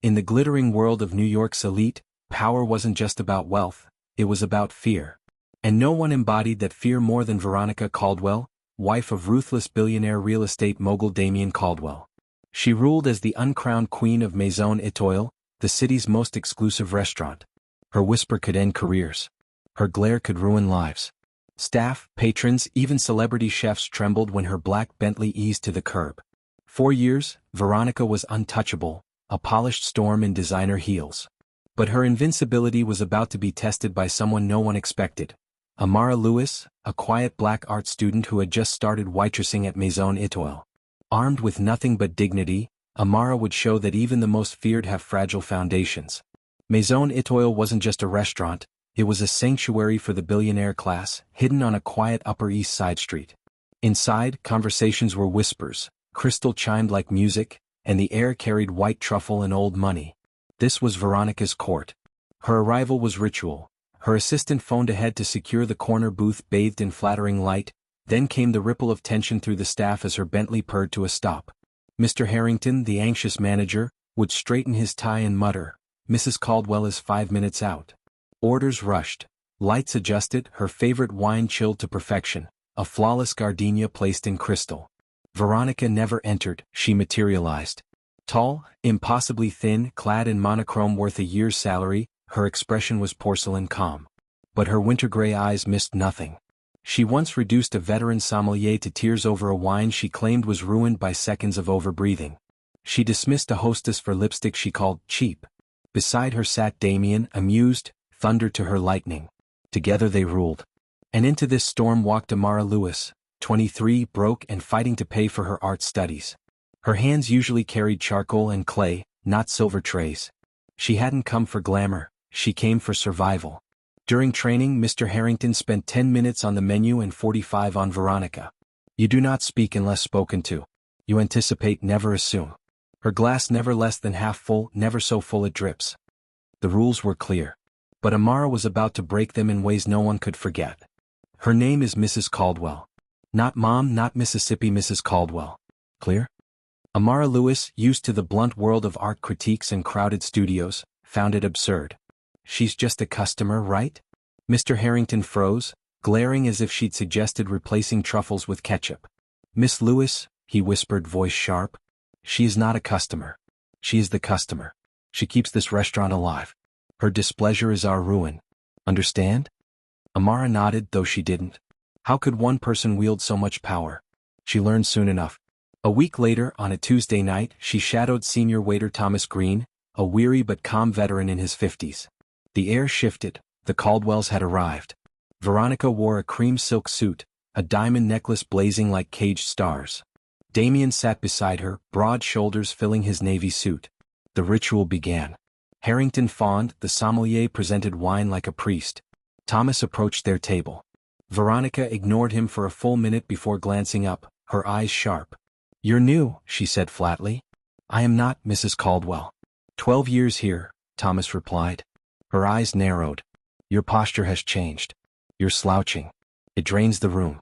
In the glittering world of New York's elite, power wasn't just about wealth, it was about fear. And no one embodied that fear more than Veronica Caldwell, wife of ruthless billionaire real estate mogul Damien Caldwell. She ruled as the uncrowned queen of Maison Etoile, the city's most exclusive restaurant. Her whisper could end careers. Her glare could ruin lives. Staff, patrons, even celebrity chefs trembled when her black Bentley eased to the curb. 4 years, Veronica was untouchable, a polished storm in designer heels. But her invincibility was about to be tested by someone no one expected. Amara Lewis, a quiet black art student who had just started waitressing at Maison Etoile. Armed with nothing but dignity, Amara would show that even the most feared have fragile foundations. Maison Etoile wasn't just a restaurant, it was a sanctuary for the billionaire class, hidden on a quiet Upper East Side street. Inside, conversations were whispers, crystal chimed like music, and the air carried white truffle and old money. This was Veronica's court. Her arrival was ritual. Her assistant phoned ahead to secure the corner booth bathed in flattering light, then came the ripple of tension through the staff as her Bentley purred to a stop. Mr. Harrington, the anxious manager, would straighten his tie and mutter, "Mrs. Caldwell is 5 minutes out." Orders rushed. Lights adjusted, her favorite wine chilled to perfection, a flawless gardenia placed in crystal. Veronica never entered, she materialized. Tall, impossibly thin, clad in monochrome worth a year's salary, her expression was porcelain calm. But her winter-gray eyes missed nothing. She once reduced a veteran sommelier to tears over a wine she claimed was ruined by seconds of overbreathing. She dismissed a hostess for lipstick she called cheap. Beside her sat Damien, amused, thunder to her lightning. Together they ruled. And into this storm walked Amara Lewis, 23, broke and fighting to pay for her art studies. Her hands usually carried charcoal and clay, not silver trays. She hadn't come for glamour, she came for survival. During training, Mr. Harrington spent 10 minutes on the menu and 45 on Veronica. You do not speak unless spoken to. You anticipate, never assume. Her glass never less than half full, never so full it drips. The rules were clear. But Amara was about to break them in ways no one could forget. Her name is Mrs. Caldwell. Not Mom, not Mississippi Mrs. Caldwell. Clear? Amara Lewis, used to the blunt world of art critiques and crowded studios, found it absurd. She's just a customer, right? Mr. Harrington froze, glaring as if she'd suggested replacing truffles with ketchup. Miss Lewis, he whispered, voice sharp. She is not a customer. She is the customer. She keeps this restaurant alive. Her displeasure is our ruin. Understand? Amara nodded, though she didn't. How could one person wield so much power? She learned soon enough. A week later, on a Tuesday night, she shadowed senior waiter Thomas Green, a weary but calm veteran in his 50s. The air shifted, the Caldwells had arrived. Veronica wore a cream silk suit, a diamond necklace blazing like caged stars. Damien sat beside her, broad shoulders filling his navy suit. The ritual began. Harrington fawned, the sommelier presented wine like a priest. Thomas approached their table. Veronica ignored him for a full minute before glancing up, her eyes sharp. "You're new," she said flatly. "I am not, Mrs. Caldwell." 12 years here, Thomas replied. Her eyes narrowed. "Your posture has changed. You're slouching. It drains the room."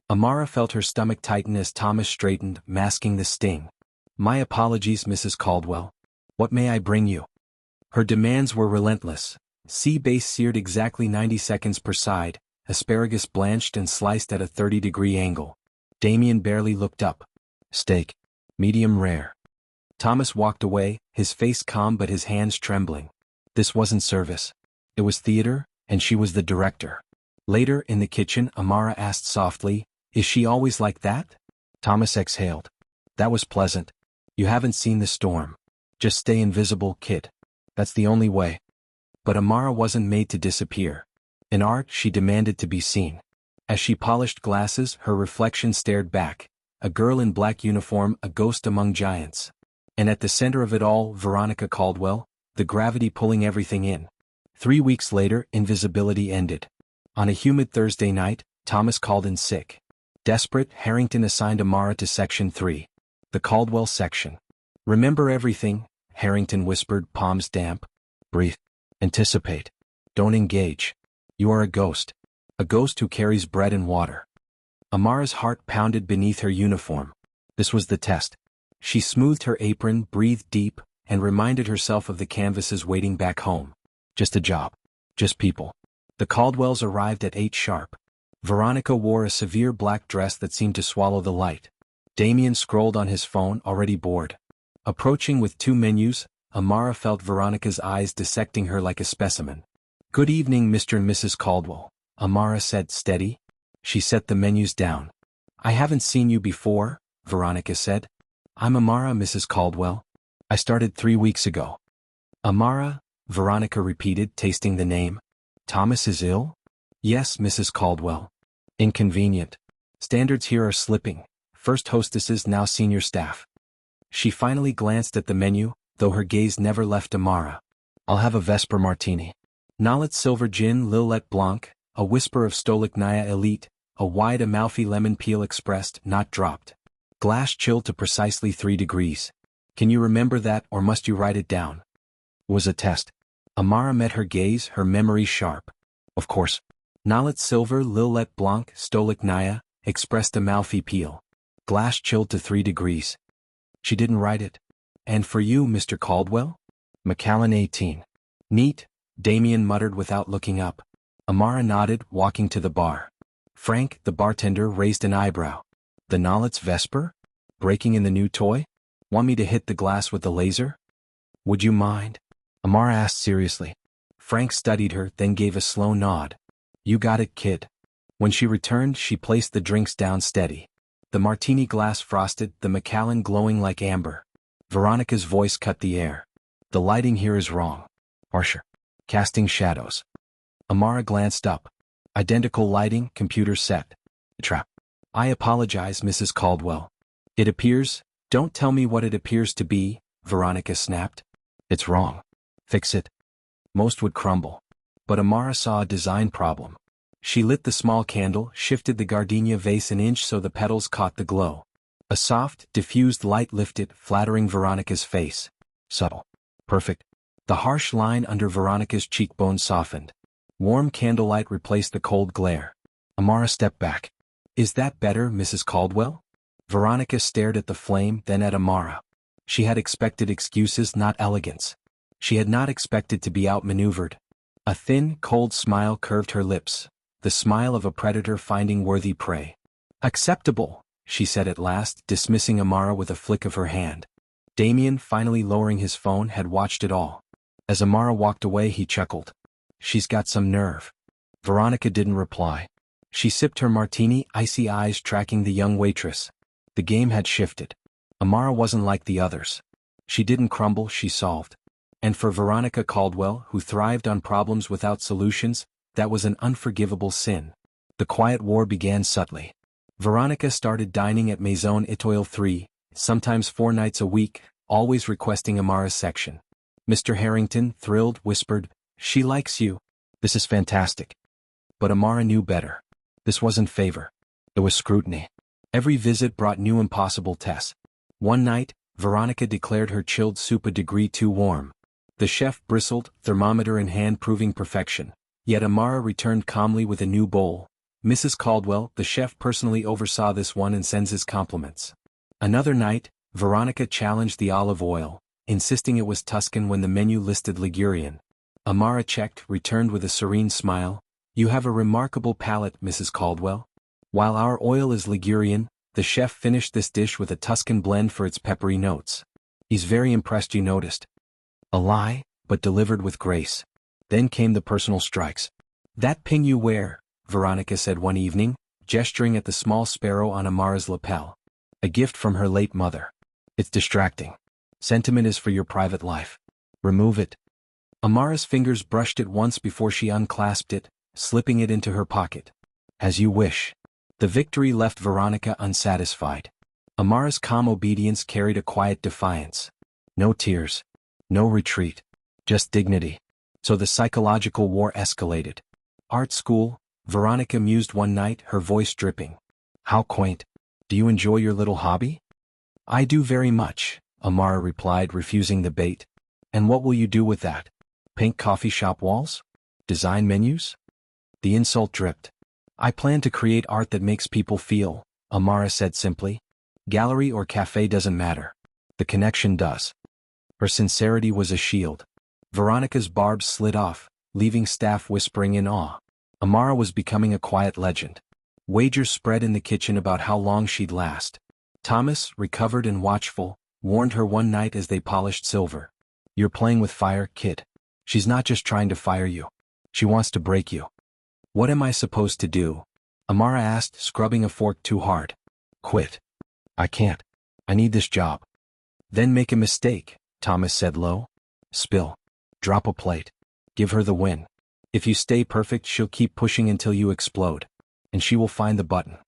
Amara felt her stomach tighten as Thomas straightened, masking the sting. "My apologies, Mrs. Caldwell. What may I bring you?" Her demands were relentless. Sea bass seared exactly 90 seconds per side, asparagus blanched and sliced at a 30-degree angle. Damien barely looked up. "Steak. Medium rare." Thomas walked away, his face calm but his hands trembling. This wasn't service. It was theater, and she was the director. Later, in the kitchen, Amara asked softly, "Is she always like that?" Thomas exhaled. "That was pleasant. You haven't seen the storm. Just stay invisible, kid. That's the only way." But Amara wasn't made to disappear. In art, she demanded to be seen. As she polished glasses, her reflection stared back. A girl in black uniform, a ghost among giants. And at the center of it all, Veronica Caldwell, the gravity pulling everything in. 3 weeks later, invisibility ended. On a humid Thursday night, Thomas called in sick. Desperate, Harrington assigned Amara to Section 3. The Caldwell section. "Remember everything," Harrington whispered, palms damp. "Breathe. Anticipate. Don't engage. You are a ghost. A ghost who carries bread and water." Amara's heart pounded beneath her uniform. This was the test. She smoothed her apron, breathed deep, and reminded herself of the canvases waiting back home. Just a job. Just people. The Caldwells arrived at 8 sharp. Veronica wore a severe black dress that seemed to swallow the light. Damien scrolled on his phone, already bored. Approaching with 2 menus, Amara felt Veronica's eyes dissecting her like a specimen. "Good evening, Mr. and Mrs. Caldwell," Amara said, steady. She set the menus down. "I haven't seen you before," Veronica said. "I'm Amara, Mrs. Caldwell. I started 3 weeks ago." "Amara," Veronica repeated, tasting the name. "Thomas is ill?" "Yes, Mrs. Caldwell." "Inconvenient. Standards here are slipping. First hostesses, now senior staff." She finally glanced at the menu, though her gaze never left Amara. "I'll have a Vesper Martini. Nollet Silver Gin Lillet Blanc, a whisper of Stolichnaya Elite, a wide Amalfi Lemon Peel expressed, not dropped. Glass chilled to precisely 3 degrees. Can you remember that, or must you write it down?" Was a test. Amara met her gaze, her memory sharp. "Of course. Nollet Silver Lillet Blanc Stolichnaya, expressed Amalfi Peel. Glass chilled to 3 degrees. She didn't write it. "And for you, Mr. Caldwell?" "Macallan 18. "Neat," Damien muttered without looking up. Amara nodded, walking to the bar. Frank, the bartender, raised an eyebrow. "The Nollet's Vesper? Breaking in the new toy? Want me to hit the glass with the laser?" "Would you mind?" Amara asked seriously. Frank studied her, then gave a slow nod. "You got it, kid." When she returned, she placed the drinks down steady. The martini glass frosted, the Macallan glowing like amber. Veronica's voice cut the air. "The lighting here is wrong. Harsher. Casting shadows." Amara glanced up. Identical lighting, computer set. Trap. "I apologize, Mrs. Caldwell. It appears—" "Don't tell me what it appears to be," Veronica snapped. "It's wrong. Fix it." Most would crumble. But Amara saw a design problem. She lit the small candle, shifted the gardenia vase an inch so the petals caught the glow. A soft, diffused light lifted, flattering Veronica's face. Subtle. Perfect. The harsh line under Veronica's cheekbone softened. Warm candlelight replaced the cold glare. Amara stepped back. "Is that better, Mrs. Caldwell?" Veronica stared at the flame, then at Amara. She had expected excuses, not elegance. She had not expected to be outmaneuvered. A thin, cold smile curved her lips, the smile of a predator finding worthy prey. "Acceptable," she said at last, dismissing Amara with a flick of her hand. Damien, finally lowering his phone, had watched it all. As Amara walked away, he chuckled. "She's got some nerve." Veronica didn't reply. She sipped her martini, icy eyes tracking the young waitress. The game had shifted. Amara wasn't like the others. She didn't crumble, she solved. And for Veronica Caldwell, who thrived on problems without solutions, that was an unforgivable sin. The quiet war began subtly. Veronica started dining at Maison Étoile 3, sometimes 4 nights a week, always requesting Amara's section. Mr. Harrington, thrilled, whispered, "She likes you. This is fantastic." But Amara knew better. This wasn't favor. It was scrutiny. Every visit brought new impossible tests. One night, Veronica declared her chilled soup a degree too warm. The chef bristled, thermometer in hand proving perfection. Yet Amara returned calmly with a new bowl. "Mrs. Caldwell, the chef personally oversaw this one and sends his compliments." Another night, Veronica challenged the olive oil, insisting it was Tuscan when the menu listed Ligurian. Amara checked, returned with a serene smile. "You have a remarkable palate, Mrs. Caldwell. While our oil is Ligurian, the chef finished this dish with a Tuscan blend for its peppery notes. He's very impressed, you noticed." A lie, but delivered with grace. Then came the personal strikes. "That pin you wear," Veronica said one evening, gesturing at the small sparrow on Amara's lapel. "A gift from her late mother. It's distracting. Sentiment is for your private life. Remove it." Amara's fingers brushed it once before she unclasped it, slipping it into her pocket. "As you wish." The victory left Veronica unsatisfied. Amara's calm obedience carried a quiet defiance. No tears. No retreat. Just dignity. So the psychological war escalated. "Art school," Veronica mused one night, her voice dripping. "How quaint. Do you enjoy your little hobby?" "I do very much," Amara replied, refusing the bait. "And what will you do with that? Paint coffee shop walls? Design menus?" The insult dripped. "I plan to create art that makes people feel," Amara said simply. "Gallery or cafe doesn't matter. The connection does." Her sincerity was a shield. Veronica's barbs slid off, leaving staff whispering in awe. Amara was becoming a quiet legend. Wagers spread in the kitchen about how long she'd last. Thomas, recovered and watchful, warned her one night as they polished silver. "You're playing with fire, kid. She's not just trying to fire you. She wants to break you." "What am I supposed to do?" Amara asked, scrubbing a fork too hard. "Quit." "I can't. I need this job." "Then make a mistake," Thomas said low. "Spill. Drop a plate. Give her the win. If you stay perfect, she'll keep pushing until you explode. And she will find the button."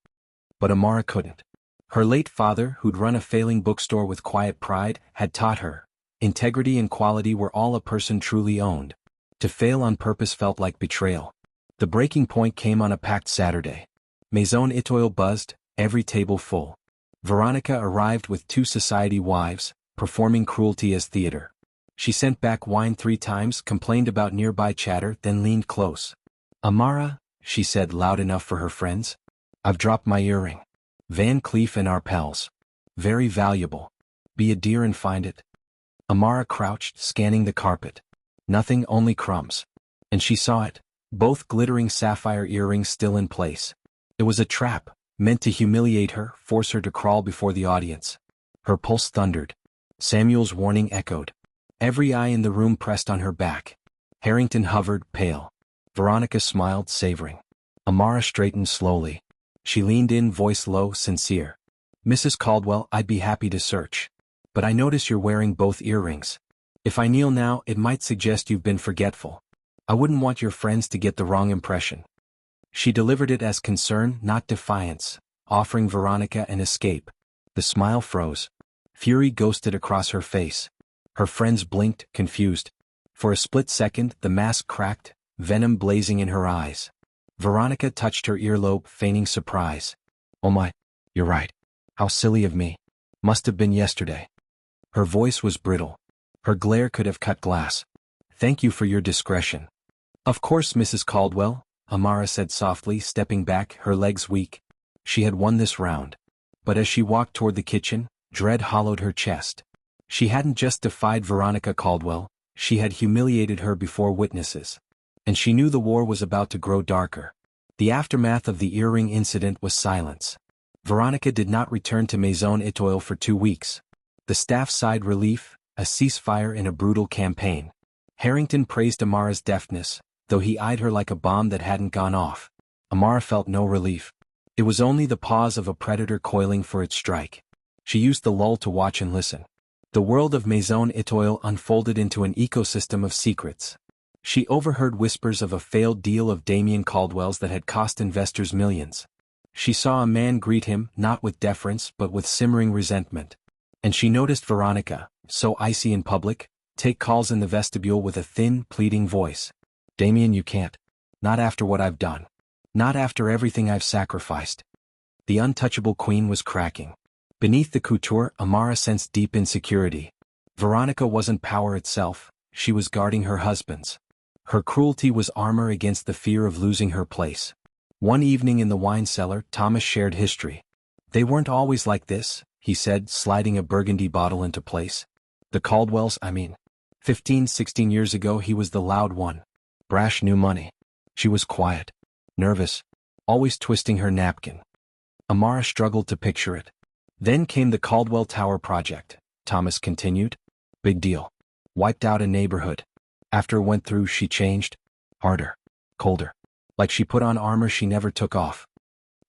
But Amara couldn't. Her late father, who'd run a failing bookstore with quiet pride, had taught her integrity and quality were all a person truly owned. To fail on purpose felt like betrayal. The breaking point came on a packed Saturday. Maison Etoile buzzed, every table full. Veronica arrived with two society wives, performing cruelty as theater. She sent back wine 3 times, complained about nearby chatter, then leaned close. "Amara," she said loud enough for her friends, "I've dropped my earring. Van Cleef and Arpels. Very valuable. Be a dear and find it." Amara crouched, scanning the carpet. Nothing, only crumbs. And she saw it, both glittering sapphire earrings still in place. It was a trap, meant to humiliate her, force her to crawl before the audience. Her pulse thundered. Samuel's warning echoed. Every eye in the room pressed on her back. Harrington hovered, pale. Veronica smiled, savoring. Amara straightened slowly. She leaned in, voice low, sincere. "Mrs. Caldwell, I'd be happy to search. But I notice you're wearing both earrings. If I kneel now, it might suggest you've been forgetful. I wouldn't want your friends to get the wrong impression." She delivered it as concern, not defiance, offering Veronica an escape. The smile froze. Fury ghosted across her face. Her friends blinked, confused. For a split second, the mask cracked, venom blazing in her eyes. Veronica touched her earlobe, feigning surprise. "Oh my, you're right. How silly of me. Must have been yesterday." Her voice was brittle. Her glare could have cut glass. "Thank you for your discretion." "Of course, Mrs. Caldwell," Amara said softly, stepping back, her legs weak. She had won this round. But as she walked toward the kitchen, dread hollowed her chest. She hadn't just defied Veronica Caldwell, she had humiliated her before witnesses. And she knew the war was about to grow darker. The aftermath of the earring incident was silence. Veronica did not return to Maison Etoile for 2 weeks. The staff sighed relief, a ceasefire in a brutal campaign. Harrington praised Amara's deftness, though he eyed her like a bomb that hadn't gone off. Amara felt no relief. It was only the pause of a predator coiling for its strike. She used the lull to watch and listen. The world of Maison Etoile unfolded into an ecosystem of secrets. She overheard whispers of a failed deal of Damien Caldwell's that had cost investors millions. She saw a man greet him, not with deference but with simmering resentment. And she noticed Veronica, so icy in public, take calls in the vestibule with a thin, pleading voice. "Damien, you can't. Not after what I've done. Not after everything I've sacrificed." The untouchable queen was cracking. Beneath the couture, Amara sensed deep insecurity. Veronica wasn't power itself, she was guarding her husband's. Her cruelty was armor against the fear of losing her place. One evening in the wine cellar, Thomas shared history. "They weren't always like this," he said, sliding a burgundy bottle into place. "The Caldwells, I mean. 15-16 years ago he was the loud one. Brash new money. She was quiet. Nervous. Always twisting her napkin." Amara struggled to picture it. "Then came the Caldwell Tower project," Thomas continued. "Big deal. Wiped out a neighborhood. After it went through, she changed. Harder. Colder. Like she put on armor she never took off."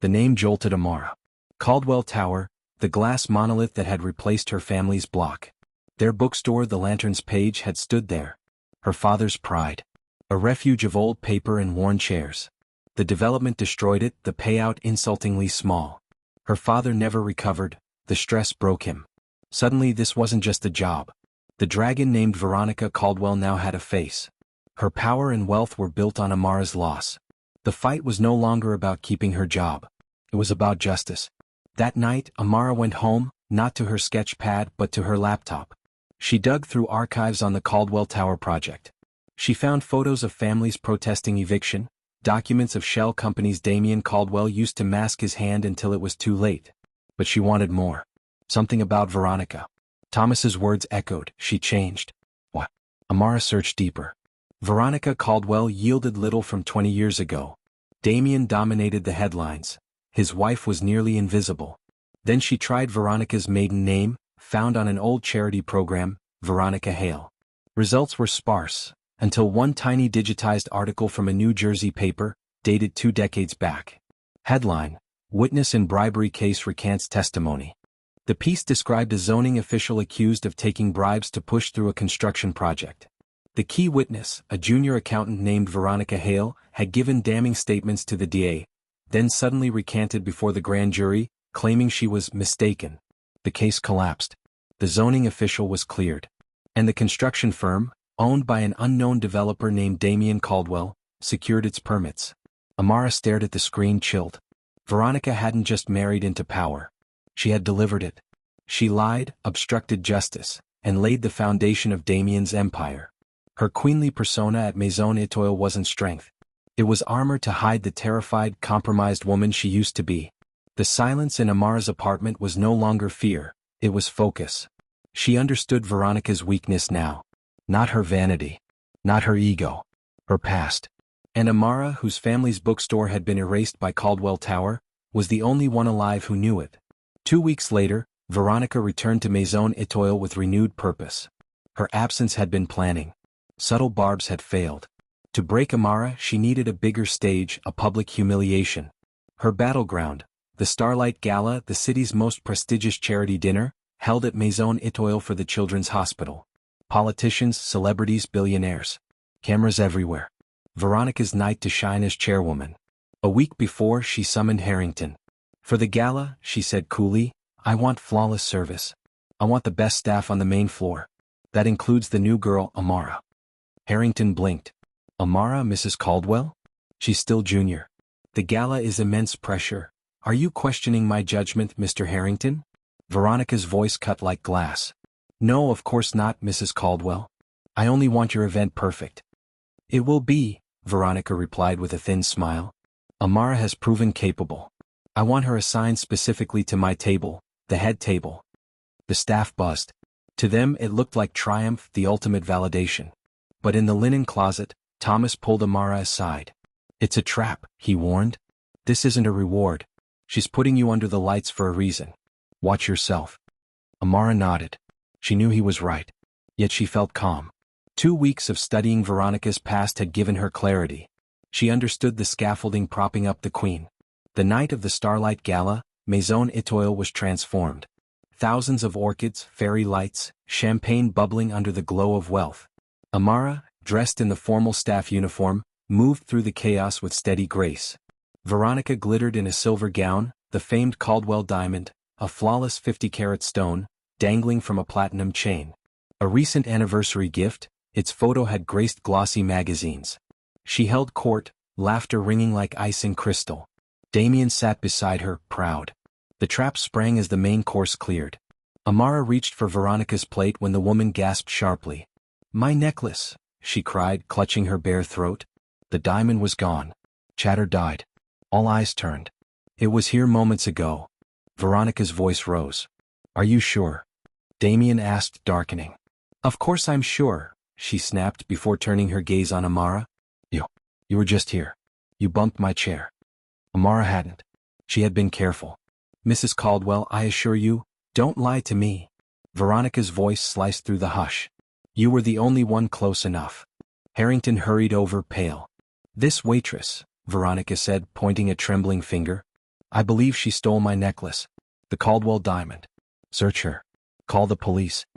The name jolted Amara. Caldwell Tower, the glass monolith that had replaced her family's block. Their bookstore, the Lantern's Page, had stood there. Her father's pride. A refuge of old paper and worn chairs. The development destroyed it, the payout insultingly small. Her father never recovered, the stress broke him. Suddenly this wasn't just a job. The dragon named Veronica Caldwell now had a face. Her power and wealth were built on Amara's loss. The fight was no longer about keeping her job. It was about justice. That night, Amara went home, not to her sketch pad but to her laptop. She dug through archives on the Caldwell Tower project. She found photos of families protesting eviction, documents of shell companies Damien Caldwell used to mask his hand until it was too late. But she wanted more. Something about Veronica. Thomas's words echoed. She changed. What? Amara searched deeper. Veronica Caldwell yielded little from 20 years ago. Damien dominated the headlines. His wife was nearly invisible. Then she tried Veronica's maiden name, found on an old charity program, Veronica Hale. Results were sparse, until one tiny digitized article from a New Jersey paper, dated 2 decades back. Headline: Witness in bribery case recants testimony. The piece described a zoning official accused of taking bribes to push through a construction project. The key witness, a junior accountant named Veronica Hale, had given damning statements to the DA, then suddenly recanted before the grand jury, claiming she was mistaken. The case collapsed. The zoning official was cleared. And the construction firm, owned by an unknown developer named Damien Caldwell, secured its permits. Amara stared at the screen, chilled. Veronica hadn't just married into power. She had delivered it. She lied, obstructed justice, and laid the foundation of Damien's empire. Her queenly persona at Maison Etoile wasn't strength. It was armor to hide the terrified, compromised woman she used to be. The silence in Amara's apartment was no longer fear, it was focus. She understood Veronica's weakness now. Not her vanity. Not her ego. Her past. And Amara, whose family's bookstore had been erased by Caldwell Tower, was the only one alive who knew it. 2 weeks later, Veronica returned to Maison Etoile with renewed purpose. Her absence had been planning. Subtle barbs had failed. To break Amara, she needed a bigger stage, a public humiliation. Her battleground, the Starlight Gala, the city's most prestigious charity dinner, held at Maison Etoile for the Children's Hospital. Politicians, celebrities, billionaires. Cameras everywhere. Veronica's night to shine as chairwoman. A week before, she summoned Harrington. For the gala, she said coolly, I want flawless service. I want the best staff on the main floor. That includes the new girl, Amara. Harrington blinked. Amara, Mrs. Caldwell? She's still junior. The gala is immense pressure. Are you questioning my judgment, Mr. Harrington? Veronica's voice cut like glass. No, of course not, Mrs. Caldwell. I only want your event perfect. It will be, Veronica replied with a thin smile. Amara has proven capable. I want her assigned specifically to my table, the head table. The staff buzzed. To them it looked like triumph, the ultimate validation. But in the linen closet, Thomas pulled Amara aside. It's a trap, he warned. This isn't a reward. She's putting you under the lights for a reason. Watch yourself. Amara nodded. She knew he was right. Yet she felt calm. 2 weeks of studying Veronica's past had given her clarity. She understood the scaffolding propping up the queen. The night of the Starlight Gala, Maison Etoile was transformed. Thousands of orchids, fairy lights, champagne bubbling under the glow of wealth. Amara, dressed in the formal staff uniform, moved through the chaos with steady grace. Veronica glittered in a silver gown, the famed Caldwell diamond, a flawless 50-carat stone, dangling from a platinum chain. A recent anniversary gift, its photo had graced glossy magazines. She held court, laughter ringing like ice in crystal. Damien sat beside her, proud. The trap sprang as the main course cleared. Amara reached for Veronica's plate when the woman gasped sharply. My necklace, she cried, clutching her bare throat. The diamond was gone. Chatter died. All eyes turned. It was here moments ago. Veronica's voice rose. Are you sure? Damien asked, darkening. Of course I'm sure, she snapped before turning her gaze on Amara. You were just here. You bumped my chair. Amara hadn't. She had been careful. Mrs. Caldwell, I assure you, don't lie to me. Veronica's voice sliced through the hush. You were the only one close enough. Harrington hurried over, pale. This waitress, Veronica said, pointing a trembling finger. I believe she stole my necklace. The Caldwell diamond. Search her. Call the police.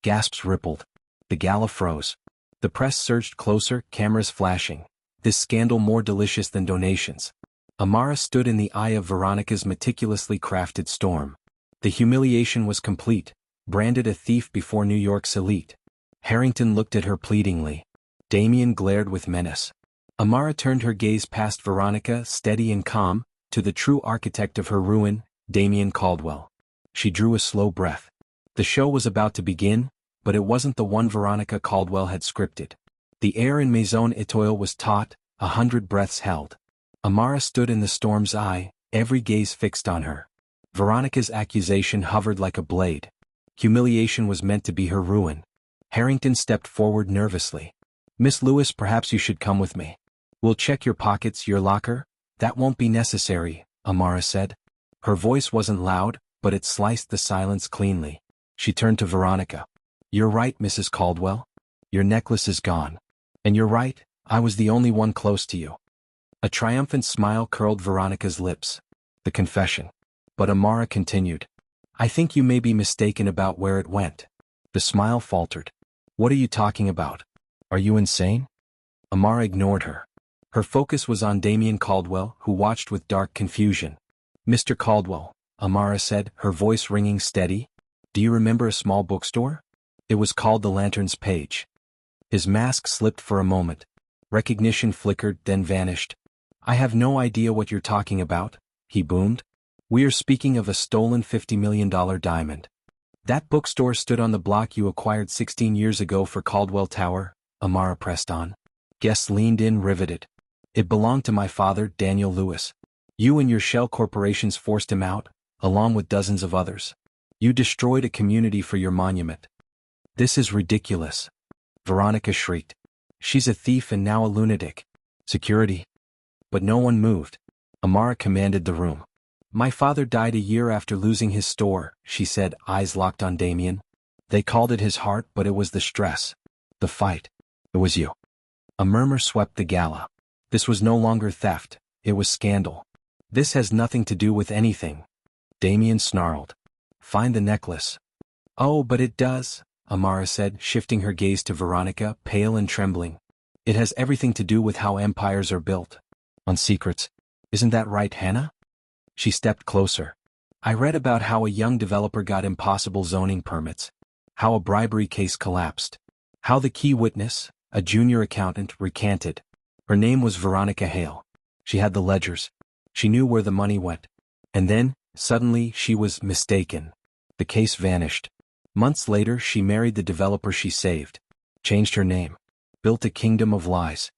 Gasps rippled. The gala froze. The press surged closer, cameras flashing. This scandal more delicious than donations. Amara stood in the eye of Veronica's meticulously crafted storm. The humiliation was complete, branded a thief before New York's elite. Harrington looked at her pleadingly. Damien glared with menace. Amara turned her gaze past Veronica, steady and calm, to the true architect of her ruin, Damien Caldwell. She drew a slow breath. The show was about to begin, but it wasn't the one Veronica Caldwell had scripted. The air in Maison Etoile was taut, 100 breaths held. Amara stood in the storm's eye, every gaze fixed on her. Veronica's accusation hovered like a blade. Humiliation was meant to be her ruin. Harrington stepped forward nervously. Miss Lewis, perhaps you should come with me. We'll check your pockets, your locker. That won't be necessary, Amara said. Her voice wasn't loud, but it sliced the silence cleanly. She turned to Veronica. You're right, Mrs. Caldwell. Your necklace is gone. And you're right, I was the only one close to you. A triumphant smile curled Veronica's lips. The confession. But Amara continued. I think you may be mistaken about where it went. The smile faltered. What are you talking about? Are you insane? Amara ignored her. Her focus was on Damien Caldwell, who watched with dark confusion. Mr. Caldwell, Amara said, her voice ringing steady. Do you remember a small bookstore? It was called the Lantern's Page. His mask slipped for a moment. Recognition flickered, then vanished. I have no idea what you're talking about, he boomed. We are speaking of a stolen $50 million diamond. That bookstore stood on the block you acquired 16 years ago for Caldwell Tower, Amara pressed on. Guests leaned in, riveted. It belonged to my father, Daniel Lewis. You and your shell corporations forced him out, along with dozens of others. You destroyed a community for your monument. This is ridiculous. Veronica shrieked. She's a thief and now a lunatic. Security. But no one moved. Amara commanded the room. My father died a year after losing his store, she said, eyes locked on Damien. They called it his heart, but it was the stress. The fight. It was you. A murmur swept the gala. This was no longer theft, it was scandal. This has nothing to do with anything. Damien snarled. Find the necklace. Oh, but it does, Amara said, shifting her gaze to Veronica, pale and trembling. It has everything to do with how empires are built. On secrets. Isn't that right, Hannah? She stepped closer. I read about how a young developer got impossible zoning permits. How a bribery case collapsed. How the key witness, a junior accountant, recanted. Her name was Veronica Hale. She had the ledgers. She knew where the money went. And then, suddenly, she was mistaken. The case vanished. Months later, she married the developer she saved. Changed her name. Built a kingdom of lies.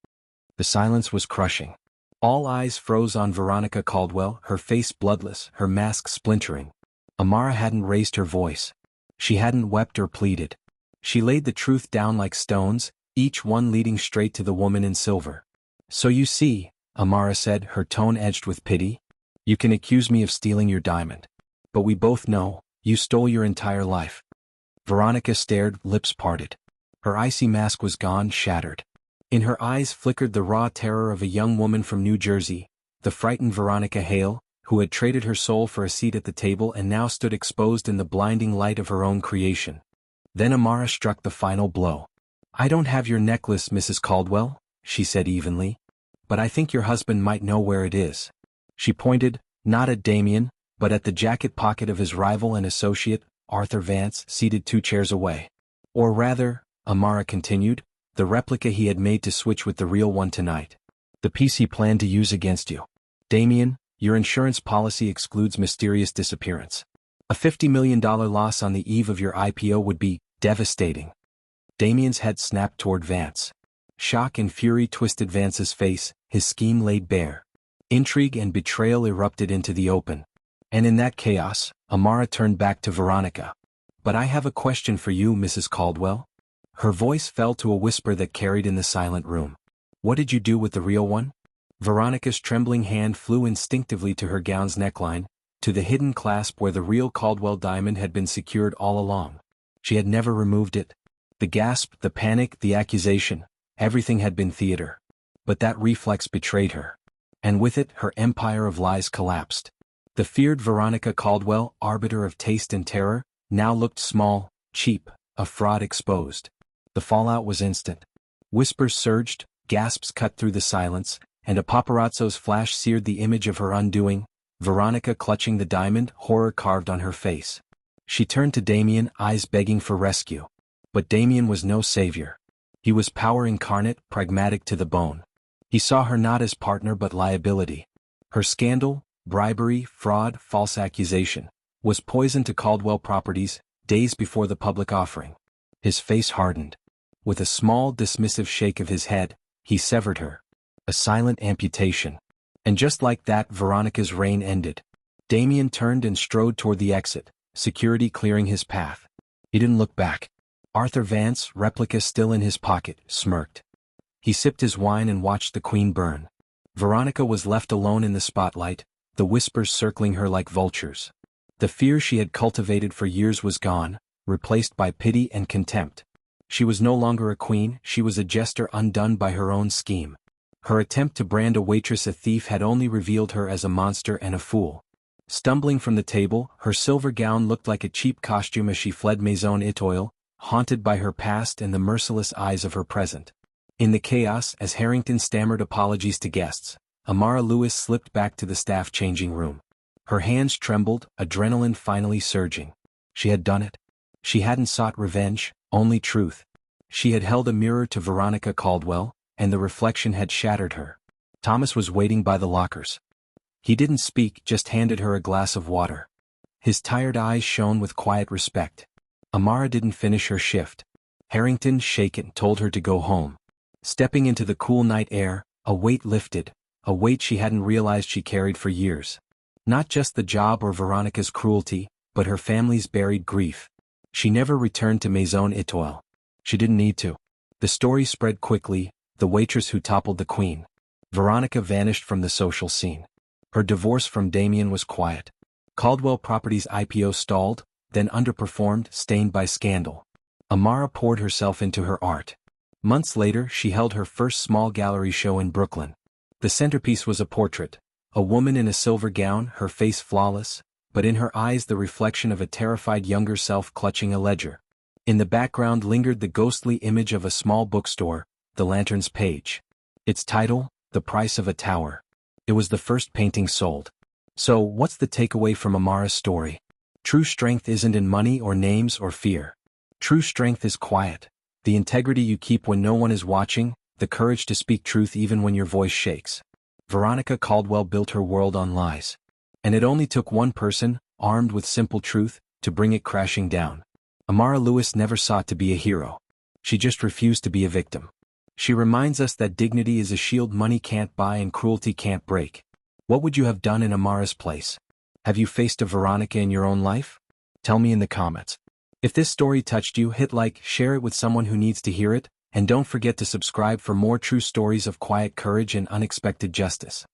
The silence was crushing. All eyes froze on Veronica Caldwell, her face bloodless, her mask splintering. Amara hadn't raised her voice. She hadn't wept or pleaded. She laid the truth down like stones, each one leading straight to the woman in silver. So you see, Amara said, her tone edged with pity, you can accuse me of stealing your diamond. But we both know, you stole your entire life. Veronica stared, lips parted. Her icy mask was gone, shattered. In her eyes flickered the raw terror of a young woman from New Jersey, the frightened Veronica Hale, who had traded her soul for a seat at the table and now stood exposed in the blinding light of her own creation. Then Amara struck the final blow. I don't have your necklace, Mrs. Caldwell, she said evenly. But I think your husband might know where it is. She pointed, not at Damien, but at the jacket pocket of his rival and associate, Arthur Vance, seated 2 chairs away. Or rather, Amara continued, the replica he had made to switch with the real one tonight. The piece he planned to use against you. Damien, your insurance policy excludes mysterious disappearance. A $50 million loss on the eve of your IPO would be devastating. Damien's head snapped toward Vance. Shock and fury twisted Vance's face, his scheme laid bare. Intrigue and betrayal erupted into the open. And in that chaos, Amara turned back to Veronica. But I have a question for you, Mrs. Caldwell. Her voice fell to a whisper that carried in the silent room. What did you do with the real one? Veronica's trembling hand flew instinctively to her gown's neckline, to the hidden clasp where the real Caldwell diamond had been secured all along. She had never removed it. The gasp, the panic, the accusation, everything had been theater. But that reflex betrayed her. And with it, her empire of lies collapsed. The feared Veronica Caldwell, arbiter of taste and terror, now looked small, cheap, a fraud exposed. The fallout was instant. Whispers surged, gasps cut through the silence, and a paparazzo's flash seared the image of her undoing, Veronica clutching the diamond, horror carved on her face. She turned to Damien, eyes begging for rescue. But Damien was no savior. He was power incarnate, pragmatic to the bone. He saw her not as partner but liability. Her scandal, bribery, fraud, false accusation, was poison to Caldwell Properties, days before the public offering. His face hardened. With a small, dismissive shake of his head, he severed her. A silent amputation. And just like that, Veronica's reign ended. Damien turned and strode toward the exit, security clearing his path. He didn't look back. Arthur Vance, replica still in his pocket, smirked. He sipped his wine and watched the queen burn. Veronica was left alone in the spotlight, the whispers circling her like vultures. The fear she had cultivated for years was gone, replaced by pity and contempt. She was no longer a queen, she was a jester undone by her own scheme. Her attempt to brand a waitress a thief had only revealed her as a monster and a fool. Stumbling from the table, her silver gown looked like a cheap costume as she fled Maison Etoile, haunted by her past and the merciless eyes of her present. In the chaos, as Harrington stammered apologies to guests, Amara Lewis slipped back to the staff changing room. Her hands trembled, adrenaline finally surging. She had done it. She hadn't sought revenge, only truth. She had held a mirror to Veronica Caldwell, and the reflection had shattered her. Thomas was waiting by the lockers. He didn't speak, just handed her a glass of water. His tired eyes shone with quiet respect. Amara didn't finish her shift. Harrington, shaken, told her to go home. Stepping into the cool night air, a weight lifted, a weight she hadn't realized she carried for years. Not just the job or Veronica's cruelty, but her family's buried grief. She never returned to Maison Etoile. She didn't need to. The story spread quickly, the waitress who toppled the queen. Veronica vanished from the social scene. Her divorce from Damien was quiet. Caldwell Properties IPO stalled, then underperformed, stained by scandal. Amara poured herself into her art. Months later, she held her first small gallery show in Brooklyn. The centerpiece was a portrait. A woman in a silver gown, her face flawless, but in her eyes the reflection of a terrified younger self clutching a ledger. In the background lingered the ghostly image of a small bookstore, the lantern's page. Its title, The Price of a Tower. It was the first painting sold. So, what's the takeaway from Amara's story? True strength isn't in money or names or fear. True strength is quiet. The integrity you keep when no one is watching, the courage to speak truth even when your voice shakes. Veronica Caldwell built her world on lies. And it only took one person, armed with simple truth, to bring it crashing down. Amara Lewis never sought to be a hero. She just refused to be a victim. She reminds us that dignity is a shield money can't buy and cruelty can't break. What would you have done in Amara's place? Have you faced a Veronica in your own life? Tell me in the comments. If this story touched you, hit like, share it with someone who needs to hear it, and don't forget to subscribe for more true stories of quiet courage and unexpected justice.